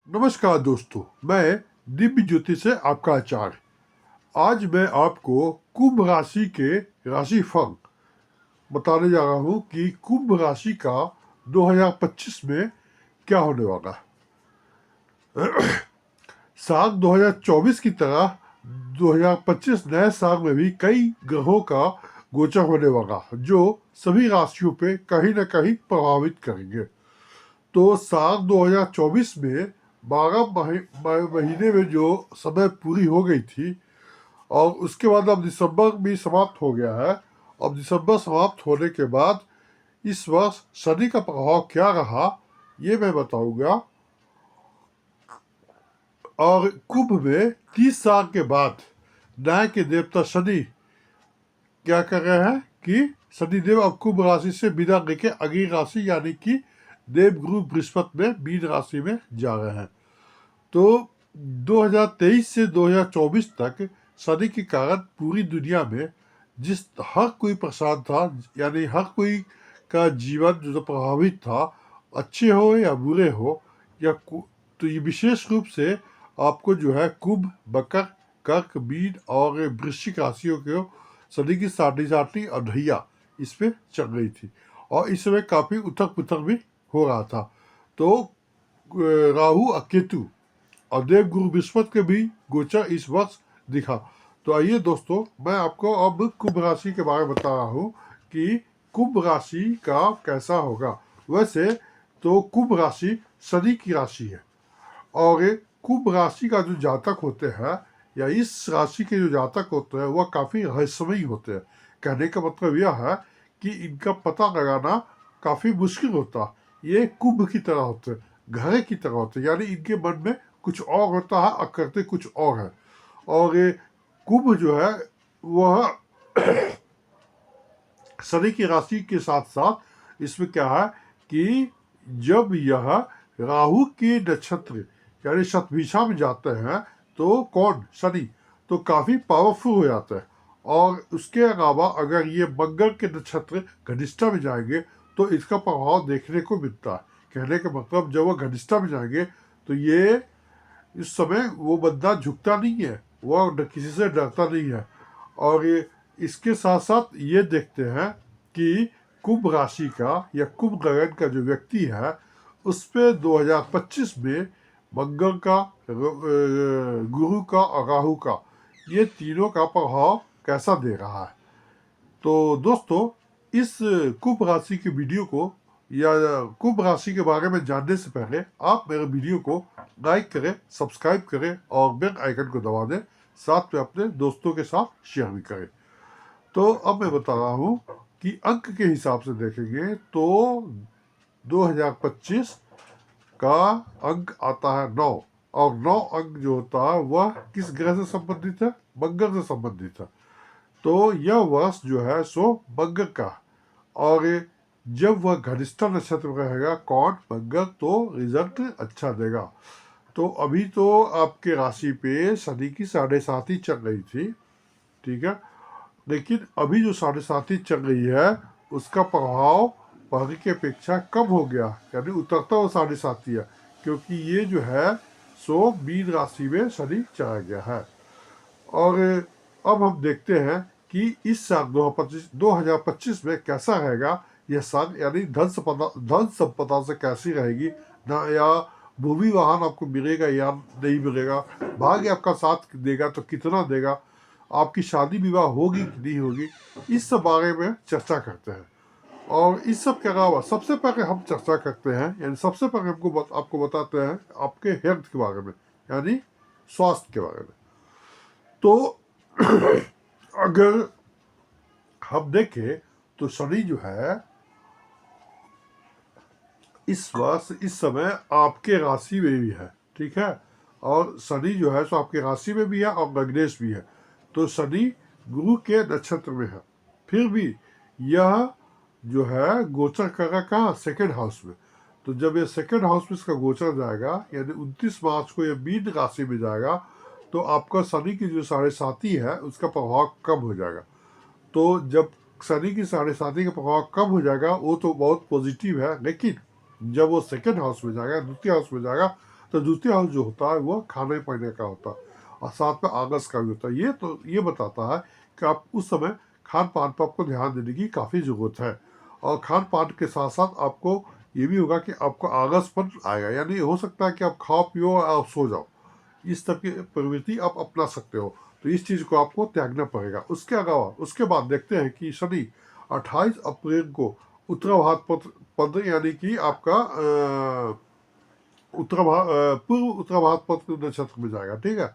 नमस्कार दोस्तों, मैं दिव्य ज्योति से आपका आचार्य। आज मैं आपको कुंभ राशि के राशिफल बताने जा रहा हूँ कि कुंभ राशि का 2025 में क्या होने वाला है। साल 2024 की तरह 2025 नए साल में भी कई ग्रहों का गोचर होने वाला जो सभी राशियों पे कहीं न कहीं प्रभावित करेंगे। तो साल 2024 में 12 महीने में जो समय पूरी हो गई थी और उसके बाद अब दिसंबर भी समाप्त हो गया है। अब दिसंबर समाप्त होने के बाद इस वर्ष शनि का प्रभाव क्या रहा ये मैं बताऊंगा। और कुंभ में 30 साल के बाद न्याय के देवता शनि क्या कर रहे हैं कि शनिदेव अब कुंभ राशि से विदा लेके अगली राशि यानी कि देवगुरु बृहस्पति में मीन राशि में जा रहे हैं। तो 2023 से 2024 तक शनि के कारण पूरी दुनिया में जिस हर कोई परेशान था, यानी हर कोई का जीवन जो प्रभावित था, अच्छे हो या बुरे हो तो ये विशेष रूप से आपको जो है कुंभ, मकर, कर्क, मीन और वृश्चिक राशियों के शनि की साढ़े और ढैया इस पे चल रही थी और इस समय काफ़ी उथक पुथक भी हो रहा था। तो राहु और केतु और देवगुरु बृहस्पति के भी गोचर इस वर्ष दिखा। तो आइए दोस्तों, मैं आपको अब कुंभ राशि के बारे में बता रहा हूँ कि कुंभ राशि का कैसा होगा। वैसे तो कुंभ राशि शनि की राशि है और कुंभ राशि का जो जातक होते हैं या इस राशि के जो जातक होते हैं वह काफ़ी रहस्यमयी होते हैं। कहने का मतलब यह है कि इनका पता लगाना काफ़ी मुश्किल होता है। ये कुंभ की तरह होते हैं, घड़े की तरह होते हैं, यानी इनके मन में कुछ और होता है और करते कुछ और है। और ये कुंभ जो है वह शनि की राशि के साथ साथ इसमें क्या है कि जब यह राहु के नक्षत्र यानी शतभिषा में जाते हैं तो कौन शनि तो काफ़ी पावरफुल हो जाता है। और उसके अलावा अगर ये मंगल के नक्षत्र घनिष्ठा में जाएंगे तो इसका प्रभाव देखने को मिलता है। कहने का मतलब जब वह घनिष्ठा में जाएंगे तो ये इस समय वो बंदा झुकता नहीं है, वह किसी से डरता नहीं है। और ये इसके साथ साथ ये देखते हैं कि कुंभ राशि का या कुंभ लग्न का जो व्यक्ति है उस पर 2025 में मंगल का, गुरु का और राहु का, ये तीनों का प्रभाव कैसा दे रहा है। तो दोस्तों, इस कुंभ राशि की वीडियो को या कुंभ राशि के बारे में जानने से पहले आप मेरे वीडियो को लाइक करें, सब्सक्राइब करें और बेल आइकन को दबा दें। साथ में अपने दोस्तों के साथ शेयर भी करें। तो अब मैं बता रहा हूँ कि अंक के हिसाब से देखेंगे तो 2025 का अंक आता है 9 और 9 अंक जो होता है वह किस ग्रह से संबंधित है? मंगल से संबंधित है। तो यह वर्ष जो है सो मंगल का, और जब वह घनिष्ठा नक्षत्र में रहेगा कौन? मंगल, तो रिजल्ट अच्छा देगा। तो अभी तो आपके राशि पे शनि की 7.5 चल रही थी, ठीक है, लेकिन अभी जो 7.5 चल रही है उसका प्रभाव पहले की अपेक्षा कम हो गया, यानी उतरता हुआ 7.5 है, क्योंकि ये जो है सो मीन राशि में शनि चला गया है। और अब हम देखते हैं कि इस साल 2025 में कैसा रहेगा यह साल, यानी धन संपदा से कैसी रहेगी ना, या भूमि वाहन आपको मिलेगा या नहीं मिलेगा, भाग्य आपका साथ देगा तो कितना देगा, आपकी शादी विवाह होगी कि नहीं होगी, इस सब बारे में चर्चा करते हैं। और इस सब के अलावा सबसे पहले हम चर्चा करते हैं, यानी सबसे पहले आपको बताते हैं आपके हेल्थ के बारे में, यानी स्वास्थ्य के बारे में। तो अगर हम देखें तो शनि जो है इस वर्ष इस समय आपके राशि में भी है, ठीक है, और शनि जो है सो आपके राशि में भी है और लग्नेश भी है। तो शनि गुरु के नक्षत्र में है, फिर भी यह जो है गोचर करेगा कहाँ? सेकेंड हाउस में। तो जब ये सेकेंड हाउस में इसका गोचर जाएगा यानी 29 मार्च को ये मीन राशि में जाएगा तो आपका शनि की जो 7.5 है उसका प्रभाव कम हो जाएगा। तो जब शनि की 7.5 का प्रभाव कम हो जाएगा वो तो बहुत पॉजिटिव है, लेकिन जब वो सेकेंड हाउस में जाएगा, द्वितीय हाउस में जाएगा, तो द्वितीय हाउस जो होता है वो खाने पीने का होता है और साथ में आगस का भी होता है। ये तो ये बताता है कि आप उस समय खान पान पर आपको ध्यान देने की काफ़ी ज़रूरत है। और खान पान के साथ साथ आपको ये भी होगा कि आपको आगसपन आएगा, यानी हो सकता है कि आप खाओ पियो और सो जाओ, इस तरह की प्रवृत्ति आप अपना सकते हो। तो इस चीज़ को आपको त्यागना पड़ेगा। उसके अलावा उसके बाद देखते हैं कि शनि 28 अप्रैल को उत्तराभाद्र पद यानी कि आपका पूर्व उत्तराभाद्र पद के नक्षत्र में जाएगा, ठीक है।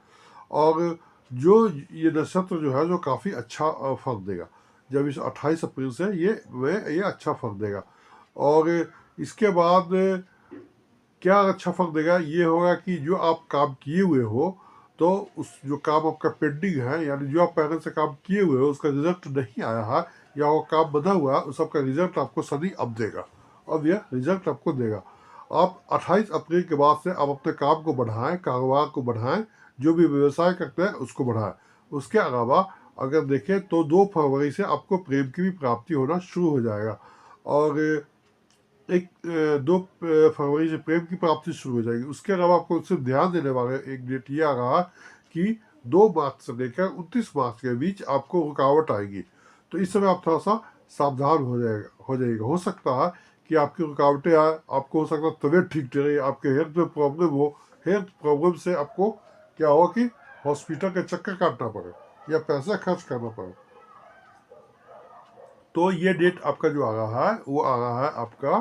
और जो ये नक्षत्र जो है जो काफ़ी अच्छा फल देगा। जब इस 28 अप्रैल से ये अच्छा फल देगा। और इसके बाद क्या अच्छा फल देगा, ये होगा कि जो आप काम किए हुए हो, तो उस जो काम आपका पेंडिंग है, यानी जो आप पहले से काम किए हुए हो उसका रिजल्ट नहीं आया है या वो काम बना हुआ है, उस सबका रिजल्ट आपको शनि अब देगा। अब यह रिजल्ट आपको देगा। आप 28 अप्रैल के बाद से आप अपने काम को बढ़ाएं, कारोबार को बढ़ाएं, जो भी व्यवसाय करते हैं उसको बढ़ाएं। उसके अलावा अगर देखें तो 2 फरवरी से आपको प्रेम की भी प्राप्ति होना शुरू हो जाएगा। और 2 फरवरी से प्रेम की प्राप्ति शुरू हो जाएगी। उसके अलावा आपको सिर्फ ध्यान देने वाले एक डेट ये आ रहा कि 2 मार्च से लेकर 29 मार्च के बीच आपको रुकावट आएगी। तो इस समय आप थोड़ा सा सावधान हो जाएगा। हो सकता है कि आपकी रुकावटें आए, आपको हो सकता है तबीयत ठीक नहीं रही, आपके हेल्थ में प्रॉब्लम हो, हेल्थ प्रॉब्लम से आपको क्या हो कि हॉस्पिटल के चक्कर काटना पड़े या पैसा खर्च करना पड़े। तो ये डेट आपका जो आ रहा है वो आ रहा है आपका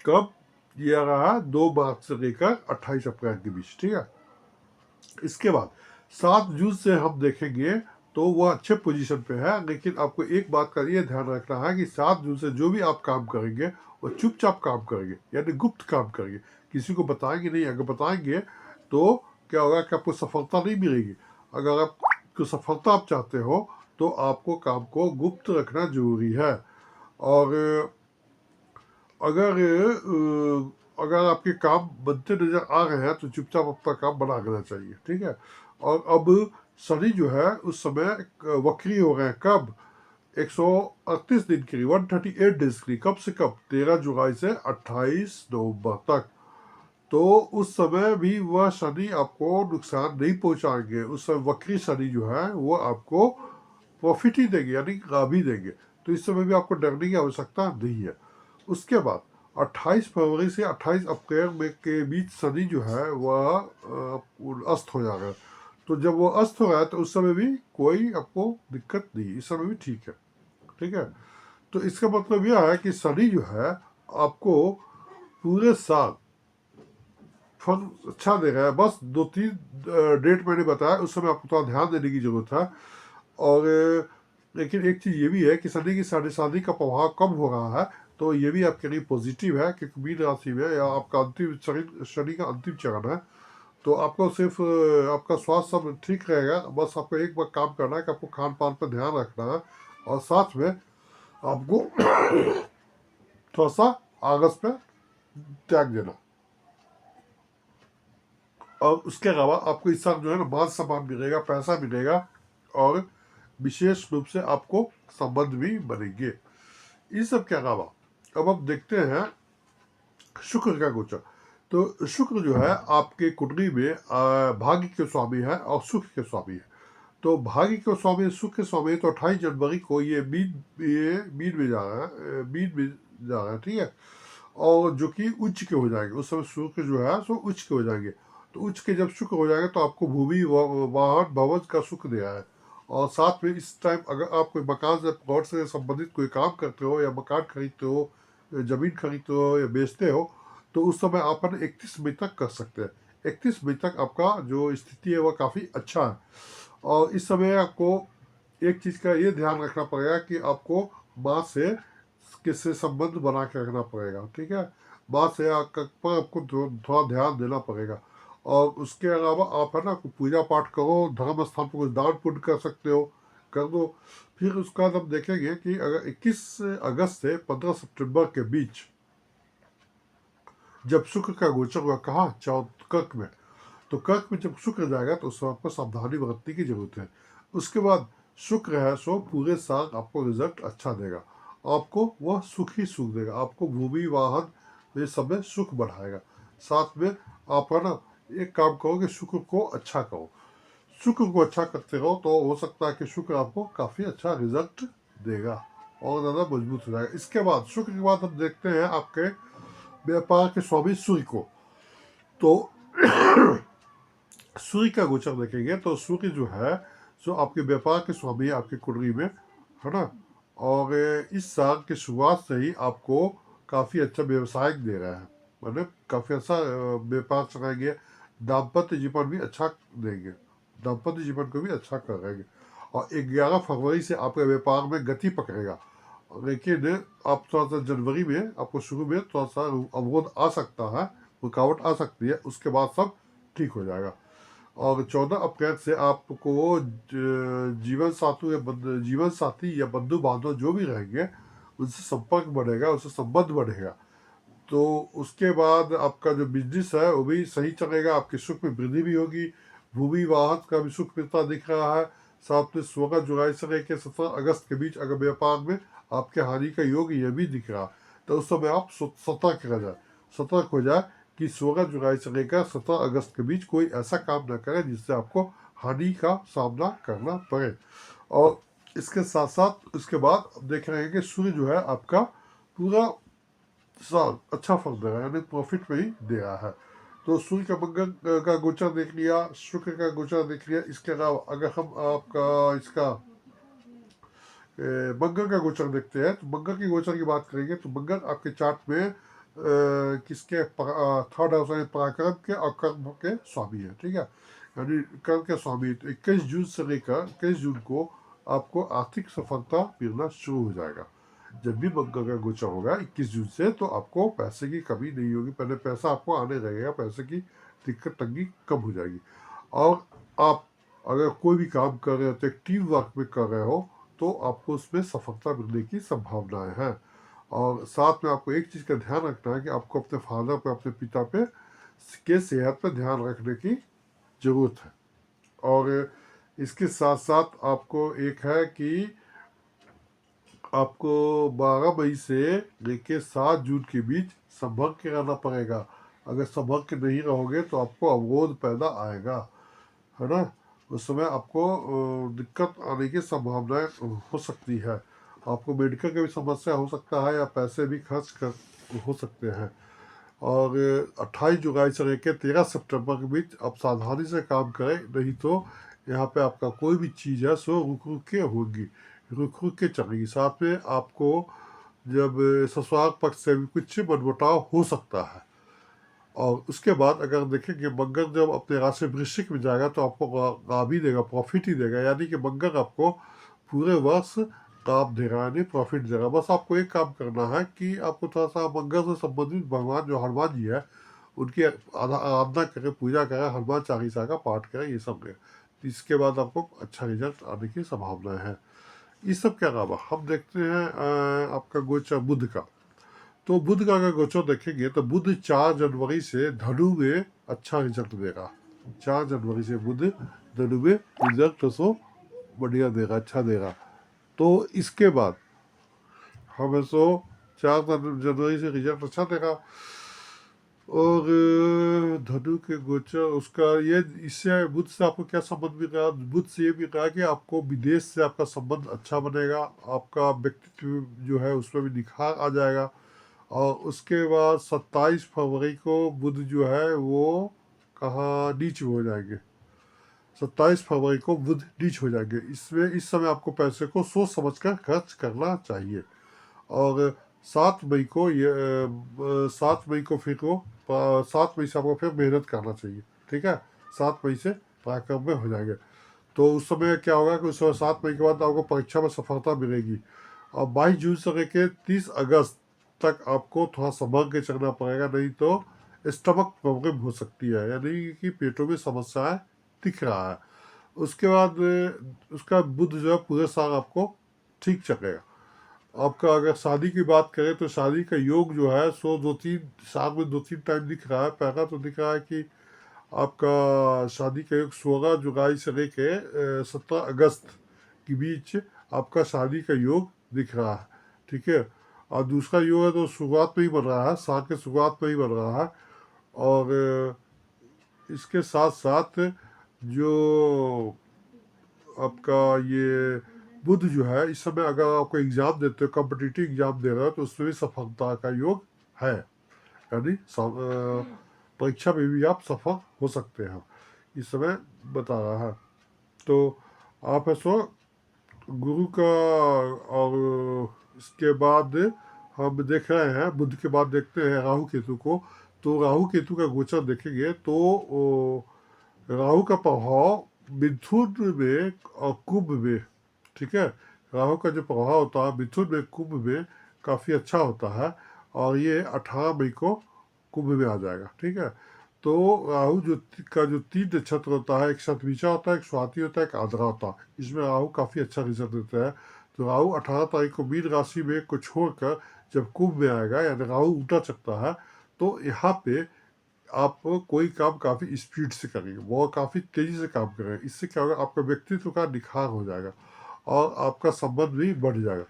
कब, ये आ रहा है 2 मार्च से लेकर 28 अप्रैल के बीच, ठीक है। इसके बाद 7 जून से हम देखेंगे तो वह अच्छे पोजीशन पे है, लेकिन आपको एक बात का ये ध्यान रखना है कि 7 जून से जो भी आप काम करेंगे वो चुपचाप काम करेंगे, यानी गुप्त काम करेंगे, किसी को बताएंगे नहीं। अगर बताएंगे तो क्या होगा कि आपको सफलता नहीं मिलेगी। अगर आपको सफलता आप चाहते हो तो आपको काम को गुप्त रखना जरूरी है। और अगर अगर आपके काम बनते नजर आ रहे हैं तो चुपचाप अपना काम बना लेना चाहिए, ठीक है। और अब शनि जो है उस समय वक्री हो गए हैं। कब? 138 दिन के लिए, 138 डेज के लिए। कब से कब? 13 जुलाई से 28 नवंबर तक। तो उस समय भी वह शनि आपको नुकसान नहीं पहुंचाएंगे। उस समय वक्री शनि जो है वो आपको प्रॉफिट ही देंगे, यानी लाभ ही देंगे। तो इस समय भी आपको डरने की आवश्यकता नहीं है। उसके बाद 28 फरवरी से 28 अप्रैल में के बीच शनि जो है वह अस्त हो जाएगा। तो जब वो अस्त हो रहा है तो उस समय भी कोई आपको दिक्कत नहीं, इस समय भी ठीक है, ठीक है। तो इसका मतलब यह है कि शनि जो है आपको पूरे साल फल अच्छा दे रहा है। बस 2-3 डेट मैंने बताया, उस समय आपको थोड़ा ध्यान देने की जरूरत है। और लेकिन एक चीज़ ये भी है कि शनि की साढ़े शादी का प्रभाव कम हो रहा है, तो ये भी आपके लिए पॉजिटिव है, क्योंकि मीन राशि में या आपका अंतिम शनि का अंतिम चरण है। तो आपको सिर्फ आपका स्वास्थ्य सब ठीक रहेगा। बस आपको एक बार काम करना है कि आपको खान पान पर ध्यान रखना है और साथ में आपको थोड़ा सा आगस पे त्याग देना। और उसके अलावा आपको इस साल जो है ना मान सम्मान मिलेगा, पैसा मिलेगा और विशेष रूप से आपको संबंध भी बनेंगे। इन सब के अलावा अब हम देखते हैं शुक्र का गोचर। तो शुक्र जो है आपके कुंडली में भाग्य के स्वामी है और सुख के स्वामी है। तो भाग्य के स्वामी, सुख के स्वामी, तो 28 जनवरी को ये मीन में जा रहा है, मीन में जा रहा है, ठीक है। और जो कि उच्च के हो जाएंगे उस समय, शुक्र जो है सो उच्च के हो जाएंगे। तो उच्च के जब शुक्र हो जाएगा तो आपको भूमि वाहन भवन का सुख दिया है। और साथ में इस टाइम अगर आप कोई मकान से प्लॉट से संबंधित कोई काम करते हो या मकान खरीदते हो, जमीन खरीदते हो या बेचते हो, तो उस समय आप 31 मई तक कर सकते हैं। 31 मई तक आपका जो स्थिति है वह काफ़ी अच्छा है। और इस समय आपको एक चीज़ का ये ध्यान रखना पड़ेगा कि आपको माँ से किससे संबंध बना के रखना पड़ेगा, ठीक है। माँ से पर आपको थोड़ा ध्यान देना पड़ेगा। और उसके अलावा आप है ना पूजा पाठ करो, धर्म स्थान पर कुछ दान पुण्य कर सकते हो, कर दो। फिर उसके बाद हम देखेंगे कि अगर 21 अगस्त से 15 सितंबर के बीच जब शुक्र का गोचर हुआ, कहाँ? कर्क में। तो कर्क में जब शुक्र जाएगा तो उस वक्त पर सावधानी बरतने की जरूरत है। उसके बाद शुक्र है सो पूरे साल आपको रिजल्ट अच्छा देगा। आपको वह सुख ही सुख देगा, आपको भूमि वाहन ये सब में सुख बढ़ाएगा। साथ में आप है ना एक काम करो कि शुक्र को अच्छा करो, शुक्र को अच्छा करते रहो तो हो सकता है कि शुक्र आपको काफ़ी अच्छा रिजल्ट देगा और ज़्यादा मजबूत हो जाएगा। इसके बाद शुक्र के बाद हम देखते हैं आपके व्यापार के स्वामी सूर्य को। तो सूर्य का गोचर देखेंगे तो सूर्य जो है जो आपके व्यापार के स्वामी है आपकी कुंडली में, है ना। और इस साल की शुरुआत से ही आपको काफ़ी अच्छा व्यवसाय दे रहा है, मतलब काफ़ी अच्छा व्यापार चलाएंगे, दाम्पत्य जीवन भी अच्छा देंगे, दाम्पत्य जीवन को भी अच्छा करेंगे। और 11 फरवरी से आपके व्यापार में गति पकड़ेगा, लेकिन आप थोड़ा सा जनवरी में आपको शुरू में थोड़ा सा अवरोध आ सकता है, रुकावट आ सकती है, उसके बाद सब ठीक हो जाएगा। और 14 अप्रैल से आपको जीवन साथी या बंधु बांधव जो भी रहेंगे उनसे संपर्क बढ़ेगा, उससे संबंध बढ़ेगा। तो उसके बाद आपका जो बिजनेस है वो भी सही चलेगा, आपके सुख में वृद्धि भी होगी, भूमि वाहन का भी सुख मिलता दिख रहा है। साथ में 16 जुलाई से लेकर 17 अगस्त के बीच अगर व्यापार में आपके हानि का योग यह भी दिख रहा, तो उस समय आप सतर्क रह जाए, सतर्क हो जाए कि 16 जुलाई से लेकर 17 अगस्त के बीच कोई ऐसा काम न करें जिससे आपको हानि का सामना करना पड़े। और इसके साथ साथ उसके बाद देख रहे हैं कि सूर्य जो है आपका पूरा साल अच्छा फल दे रहा है, यानी प्रॉफिट में ही दे रहा है। तो सूर्य का मंगल का गोचर देख लिया, शुक्र का गोचर देख लिया। इसके अलावा अगर हम आपका इसका मंगल का गोचर देखते हैं तो मंगल के गोचर की बात करेंगे तो मंगल आपके चार्ट में किसके थर्ड हाउस में पराक्रम के और कर्म के स्वामी है, ठीक है, यानी कर्म के स्वामी। तो 21 जून से लेकर 21 जून को आपको आर्थिक सफलता मिलना शुरू हो जाएगा। जब भी मंगल का गोचर होगा 21 जून से तो आपको पैसे की कमी नहीं होगी, पहले पैसा आपको आने लगेगा, पैसे की दिक्कत तंगी कम हो जाएगी। और आप अगर कोई भी काम कर रहे हो तो एक टीम वर्क में कर रहे हो तो आपको उसमें सफलता मिलने की संभावनाएं हैं। और साथ में आपको एक चीज़ का ध्यान रखना है कि आपको अपने फादर पे, अपने पिता पे के सेहत पर ध्यान रखने की ज़रूरत है। और इसके साथ साथ आपको एक है कि आपको 12 मई से लेके 7 जून के बीच संभल के रहना पड़ेगा। अगर संभल के नहीं रहोगे तो आपको अवरोध पैदा आएगा, है ना। उस समय आपको दिक्कत आने की संभावनाएं हो सकती है, आपको मेडिकल की भी समस्या हो सकता है या पैसे भी खर्च कर हो सकते हैं। और 28 जुलाई से लेकर 13 सितंबर के बीच आप सावधानी से काम करें, नहीं तो यहाँ पे आपका कोई भी चीज़ है सो रुक रुक के होगी, रुक रुक के चलेगी। साथ में आपको जब ससुराल पक्ष से भी कुछ मनमुटाव हो सकता है। और उसके बाद अगर देखेंगे मंगल जब अपने राशि वृश्चिक में जाएगा तो आपको लाभ ही देगा, प्रॉफिट ही देगा, यानी कि मंगल आपको पूरे वर्ष लाभ दे रहा है, यानी प्रॉफिट दे रहा है। बस आपको एक काम करना है कि आपको थोड़ा सा मंगल से संबंधित भगवान जो हनुमान जी है उनकी आराधना करें, पूजा करें, हनुमान चालीसा का पाठ करें, ये सब करें। इसके बाद आपको अच्छा रिजल्ट आने की संभावना है। इस सब के अलावा हम देखते हैं आपका गोचर बुध का। तो बुध का अगर गोचर देखेंगे तो बुध 4 जनवरी से धनु में अच्छा रिजल्ट देगा। 4 जनवरी से बुध धनु में रिजल्ट तो बढ़िया देगा, अच्छा देगा। तो इसके बाद हमें 4 जनवरी से रिजल्ट अच्छा देगा। और धनु के गोचर उसका ये, इससे बुध से आपको क्या संबंध मिल रहा है? बुध से ये भी कहा कि आपको विदेश से आपका संबंध अच्छा बनेगा, आपका व्यक्तित्व जो है उसमें भी निखार आ जाएगा। और उसके बाद 27 फरवरी को बुध जो है वो कहाँ नीच हो जाएंगे, 27 फरवरी को बुध नीच हो जाएंगे। इसमें इस समय आपको पैसे को सोच समझ कर खर्च करना चाहिए। और 7 मई को ये 7 मई को फिर को 7 मई से आपको फिर मेहनत करना चाहिए, ठीक है। 7 मई से पराक्रम में हो जाएंगे। तो उस समय क्या होगा कि उस समय 7 मई के बाद आपको परीक्षा में सफलता मिलेगी। और 22 जून से लेकर 30 अगस्त तक आपको थोड़ा संभल के चलना पड़ेगा, नहीं तो स्टमक प्रॉब्लम हो सकती है, यानी कि पेटों में समस्याएं दिख रहा है। उसके बाद उसका बुध जो है पूरे साल आपको ठीक चलेगा। आपका अगर शादी की बात करें तो शादी का योग जो है सो 2-3 साल में 2-3 टाइम दिख रहा है। पहला तो दिख रहा है कि आपका शादी का योग 16 जुलाई से लेके 17 अगस्त के बीच आपका शादी का योग दिख रहा है, ठीक है। और दूसरा योग है तो शुरुआत में ही बन रहा है, साल के शुरुआत में ही बन रहा है। और इसके साथ साथ जो आपका ये बुध जो है, इस समय अगर आपको एग्जाम देते हो, कॉम्पिटिटिव एग्जाम दे रहे हो, तो उसमें भी सफलता का योग है, यानी परीक्षा में भी आप सफल हो सकते हैं, इस समय बता रहा है। तो आप ऐसो गुरु का, और इसके बाद हम देख रहे हैं, बुध के बाद देखते हैं राहु केतु को। तो राहु केतु का गोचर देखेंगे तो राहु का प्रभाव मिथुन में और कुंभ में, ठीक है, राहु का जो प्रभाव होता है मिथुन में कुंभ में काफ़ी अच्छा होता है, और ये 18 मई को कुंभ में आ जाएगा, ठीक है। तो राहु का जो 3 नक्षत्र होता है, एक शतभिषा होता है, एक स्वाति होता है, एक आद्रा होता है, इसमें राहु काफ़ी अच्छा रिजल्ट देता है। तो राहु 18 तारीख को मीन राशि में को छोड़कर जब कुंभ में आएगा, यानी राहु उल्टा चकता है, तो यहाँ पे आप कोई काम काफ़ी स्पीड से करेंगे, वो काफ़ी तेज़ी से काम करेंगे। इससे क्या होगा, आपका व्यक्तित्व का निखार हो जाएगा और आपका संबंध भी बढ़ जाएगा।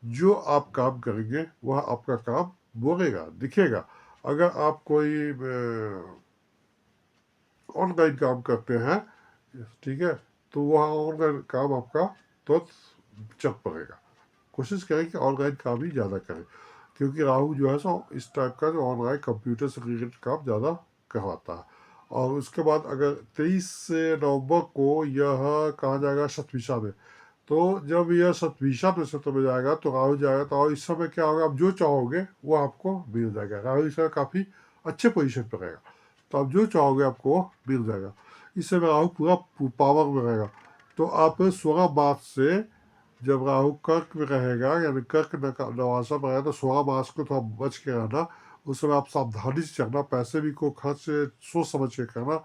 जो आप काम करेंगे वह आपका काम बोलेगा, दिखेगा। अगर आप कोई ऑनलाइन काम करते हैं, ठीक है, तो वह ऑनलाइन काम आपका तो चल पड़ेगा। कोशिश करें कि ऑनलाइन काम ही ज़्यादा करें, क्योंकि राहु जो है सो इस टाइप का जो ऑनलाइन कंप्यूटर से रिलेटेड काम ज़्यादा करवाता है। और उसके बाद अगर 23 नवंबर को यह कहा जाएगा शतभिषा में, तो जब यह शतभिषा नक्षत्र में जाएगा तो राहु जाएगा, तो इस समय क्या होगा, आप जो चाहोगे वो आपको मिल जाएगा। राहु इस समय काफ़ी अच्छे पोजीशन पर रहेगा, तो आप जो चाहोगे आपको वो मिल जाएगा। इस समय राहु पूरा पावर में रहेगा। तो आप 16 मार्च से, जब राहु कर्क में रहेगा, यानी कर्क नवासा में रहेगा, तो 16 मार्च को थोड़ा बच के रहना। उस समय आप सावधानी से चलना, पैसे भी को खर्च सोच समझ के करना,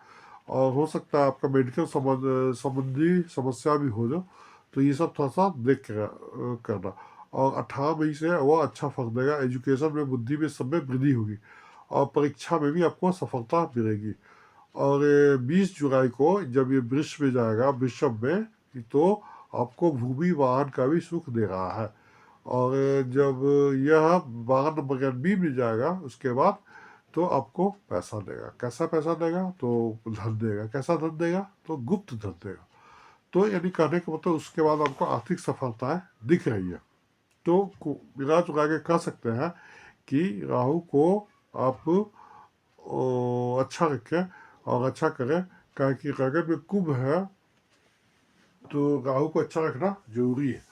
और हो सकता है आपका मेडिकल संबंधी समस्या भी हो जाए, तो ये सब थोड़ा सा देख के करना। और 18 मई से वह अच्छा फल देगा, एजुकेशन में, बुद्धि में, सब में वृद्धि होगी, और परीक्षा में भी आपको सफलता मिलेगी। और 20 जुलाई को जब ये वृष में जाएगा, वृषभ में, तो आपको भूमि वाहन का भी सुख दे रहा है। और जब यह 12 नंबर का बी में जाएगा उसके बाद, तो आपको पैसा देगा। कैसा पैसा देगा, तो धन देगा। कैसा धन देगा, तो गुप्त धन देगा। तो यानी कहने का मतलब उसके बाद आपको आर्थिक सफलताएं दिख रही है। तो मिला चुका के कह सकते हैं कि राहु को आप अच्छा रखें और अच्छा करें, क्या कि अगर में कुंभ है तो राहु को अच्छा रखना जरूरी है।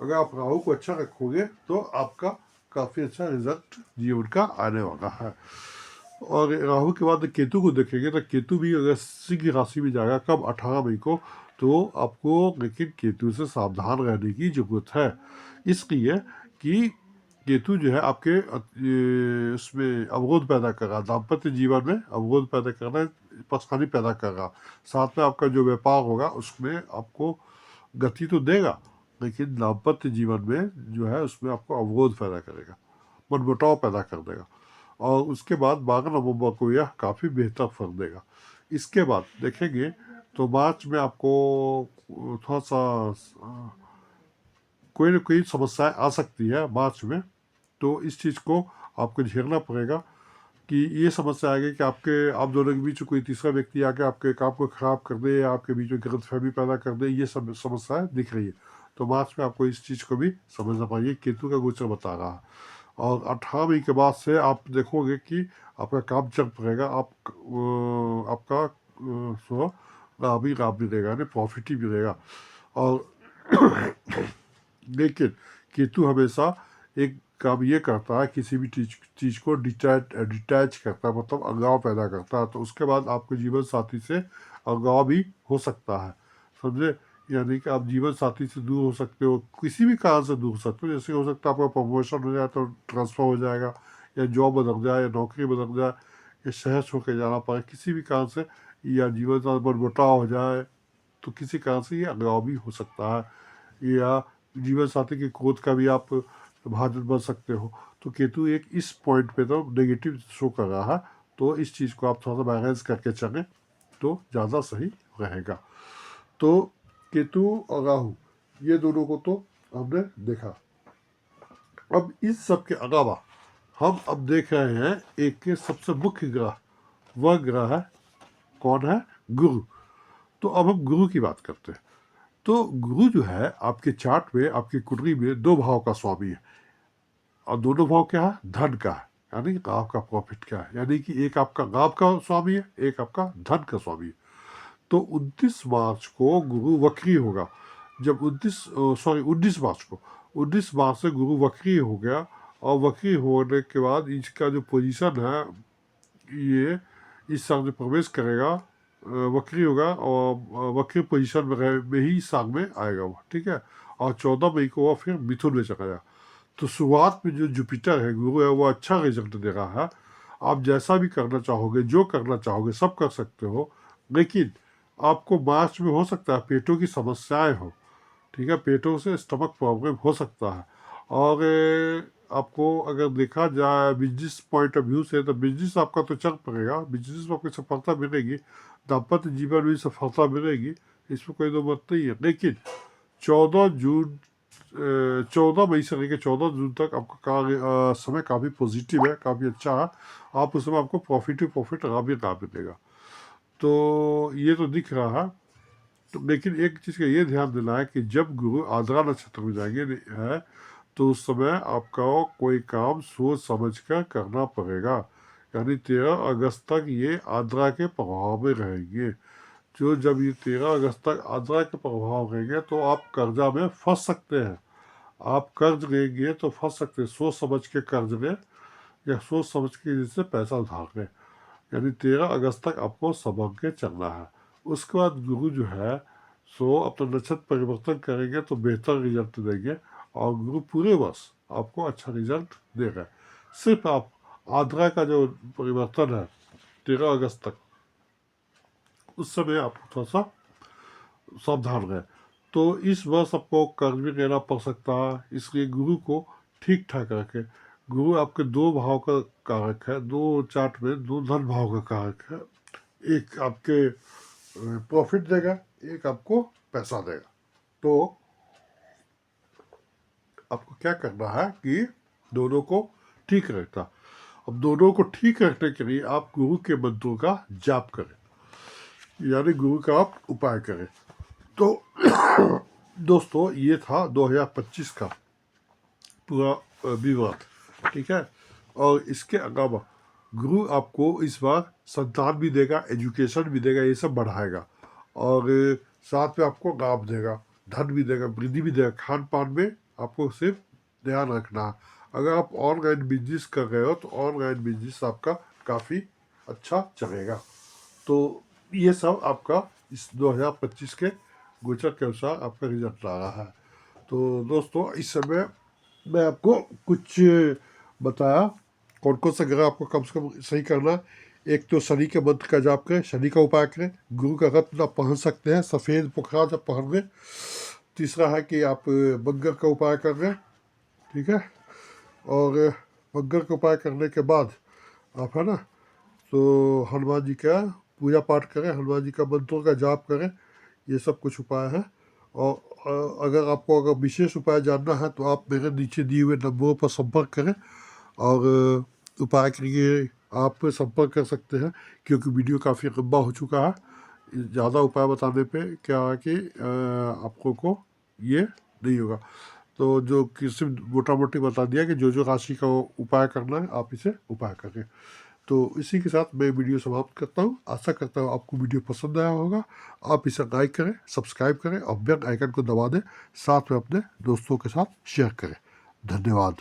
अगर आप राहु को अच्छा रखोगे तो आपका काफ़ी अच्छा रिजल्ट जीवन का आने वाला है। और राहु के बाद केतु को देखेंगे तो केतु भी अगर सिंह राशि में जाएगा कब, 18 मई को, तो आपको लेकिन केतु से सावधान रहने की जरूरत है। इसलिए कि केतु जो है आपके उसमें अवरोध पैदा कर रहा, दाम्पत्य जीवन में अवरोध पैदा करना, परेशानी पैदा कर रहा। साथ में आपका जो व्यापार होगा उसमें आपको गति तो देगा, लेकिन दाम्पत्य जीवन में जो है उसमें आपको अवरोध पैदा करेगा, मनमुटाव पैदा कर देगा। और उसके बाद 12 नवंबर को यह काफ़ी बेहतर फल देगा। इसके बाद देखेंगे तो मार्च में आपको थोड़ा सा कोई ना कोई समस्याएं आ सकती है मार्च में, तो इस चीज़ को आपको झेलना पड़ेगा कि ये समस्या आ गई कि आप दोनों के बीच कोई तीसरा व्यक्ति आके आपके काम को खराब कर दे या आपके बीच में गलतफहमी पैदा कर दे, ये सब समस्याएं दिख रही है। तो मार्च में आपको इस चीज़ को भी समझना पड़ेगा, केतु का गोचर बता रहा है। और 18 मई के बाद से आप देखोगे कि आपका काम चल पड़ेगा, आपका सो लाभ ही लाभ मिलेगा, यानी प्रॉफिट ही मिलेगा। और लेकिन केतु हमेशा एक काम ये करता है, किसी भी चीज़ को डिटैच करता है, मतलब अलगाव पैदा करता है। तो उसके बाद आपके जीवन साथी से अलगाव भी हो सकता है, समझे। यानी कि आप जीवन साथी से दूर हो सकते हो, किसी भी कारण से दूर हो सकते हो। जैसे हो सकता है आपका प्रमोशन हो जाए तो ट्रांसफ़र हो जाएगा, या जॉब बदल जाए, या नौकरी बदल जाए, या शहर छोड़ के जाना पड़े किसी भी कारण से, या जीवन साथ मनमुटाव हो जाए, तो किसी कारण से ये अलगाव भी हो सकता है, या जीवन साथी के क्रोध का भी आप भाजन बन सकते हो। तो केतु एक इस पॉइंट पे तो नेगेटिव शो कर रहा है, तो इस चीज़ को आप थोड़ा सा बैलेंस करके चलें तो ज़्यादा सही रहेगा। तो केतु और राहु ये दोनों को तो हमने देखा। अब इस सब के अलावा हम अब देख रहे हैं एक के सबसे मुख्य ग्रह, वह ग्रह है कौन है? गुरु। तो अब हम गुरु की बात करते हैं। तो गुरु जो है आपके चार्ट में, आपकी कुंडली में 2 भाव का स्वामी है, और दोनों भाव क्या है? धन का है, यानी लाभ का, प्रॉफिट का है। यानी कि एक आपका लाभ का स्वामी है, एक आपका धन का स्वामी है। तो 29 मार्च को गुरु वक्री होगा। जब 19 मार्च को, 19 मार्च से गुरु वक्री हो गया, और वक्री होने के बाद इसका जो पोजीशन है, ये इस साल में प्रवेश करेगा, वक्री होगा, और वक्री पोजीशन में ही इस साल में आएगा वो, ठीक है। और 14 मई को वह फिर मिथुन में चला जाएगा। तो शुरुआत में जो जुपिटर है, गुरु है, वो अच्छा रिजल्ट दे रहा है। आप जैसा भी करना चाहोगे, जो करना चाहोगे, सब कर सकते हो। लेकिन आपको मार्च में हो सकता है पेटों की समस्याएं हो, ठीक है, पेटों से स्टमक प्रॉब्लम हो सकता है। और आपको अगर देखा जाए बिजनेस पॉइंट ऑफ व्यू से, तो बिजनेस आपका तो चल पड़ेगा, बिजनेस में आपको सफलता मिलेगी, दाम्पत्य जीवन में सफलता मिलेगी, इसमें कोई दो मत नहीं है। लेकिन 14 मई से लेकर 14 जून तक आपका समय काफ़ी पॉजिटिव है, काफ़ी अच्छा है। आप उस समय आपको प्रॉफिट लाभ मिलेगा। तो ये तो दिख रहा है। तो लेकिन एक चीज़ का ये ध्यान देना है कि जब गुरु आद्रा नक्षत्र में जाएंगे है, तो उस समय आपका कोई काम सोच समझ कर करना पड़ेगा। यानी 13 अगस्त तक ये आद्रा के प्रभाव में रहेंगे। जब ये 13 अगस्त तक आद्रा के प्रभाव रहेंगे, तो आप कर्जा में फंस सकते हैं। आप कर्ज लेंगे तो फंस सकते हैं, सोच समझ के कर्ज लें, या सोच समझ के जिससे पैसा उधार लें। यानी 13 अगस्त तक आपको संभल के चलना है। उसके बाद गुरु जो है सो अपना नक्षत्र परिवर्तन करेंगे तो बेहतर रिजल्ट देंगे, और गुरु पूरे वर्ष आपको अच्छा रिजल्ट देगा। सिर्फ आप आद्रा का जो परिवर्तन है 13 अगस्त तक, उस समय आप थोड़ा सा सावधान रहें। तो इस वर्ष आपको कर्ज भी लेना पड़ सकता है, इसलिए गुरु को ठीक ठाक रखें। गुरु आपके 2 भाव का कारक है, 2 चार्ट में 2 धन भाव का कारक है। एक आपके प्रॉफिट देगा, एक आपको पैसा देगा। तो आपको क्या करना है कि दोनों को ठीक रखना। अब दोनों को ठीक रखने के लिए आप गुरु के मंत्रों का जाप करें, यानी गुरु का आप उपाय करें। तो दोस्तों ये था 2025 का पूरा विवरण, ठीक है। और इसके अलावा गुरु आपको इस बार संतान भी देगा, एजुकेशन भी देगा, ये सब बढ़ाएगा, और साथ में आपको लाभ देगा, धन भी देगा, वृद्धि भी देगा। खान पान में आपको सिर्फ ध्यान रखना है। अगर आप ऑनलाइन बिजनेस कर रहे हो तो ऑनलाइन बिजनेस आपका काफ़ी अच्छा चलेगा। तो ये सब आपका इस 2025 के गोचर के अनुसार आपका रिजल्ट आ रहा है। तो दोस्तों इस समय मैं आपको कुछ बताया कौन कौन सा ग्रह आपको कम से कम सही करना है। एक तो शनि के मंत्र का जाप करें, शनि का उपाय करें, गुरु का रत्न आप पहन सकते हैं, सफ़ेद पुखराज आप पहन लें। तीसरा है कि आप मंगल का उपाय कर रहे हैं, ठीक है। और मंगल का उपाय करने के बाद आप है ना, तो हनुमान जी का पूजा पाठ करें, हनुमान जी का मंत्रों का जाप करें। ये सब कुछ उपाय है। और अगर विशेष उपाय जानना है तो आप मेरे नीचे दिए हुए नंबरों पर संपर्क करें, और उपाय के लिए आप संपर्क कर सकते हैं। क्योंकि वीडियो काफ़ी लंबा हो चुका है, ज़्यादा उपाय बताने पे क्या है कि आप लोगों को ये नहीं होगा। तो जो किसी मोटा मोटी बता दिया कि जो राशि का उपाय करना है आप इसे उपाय करें। तो इसी के साथ मैं वीडियो समाप्त करता हूँ। आशा करता हूँ आपको वीडियो पसंद आया होगा। आप इसे लाइक करें, सब्सक्राइब करें, और बेल आइकन को दबा दें। साथ में अपने दोस्तों के साथ शेयर करें। धन्यवाद।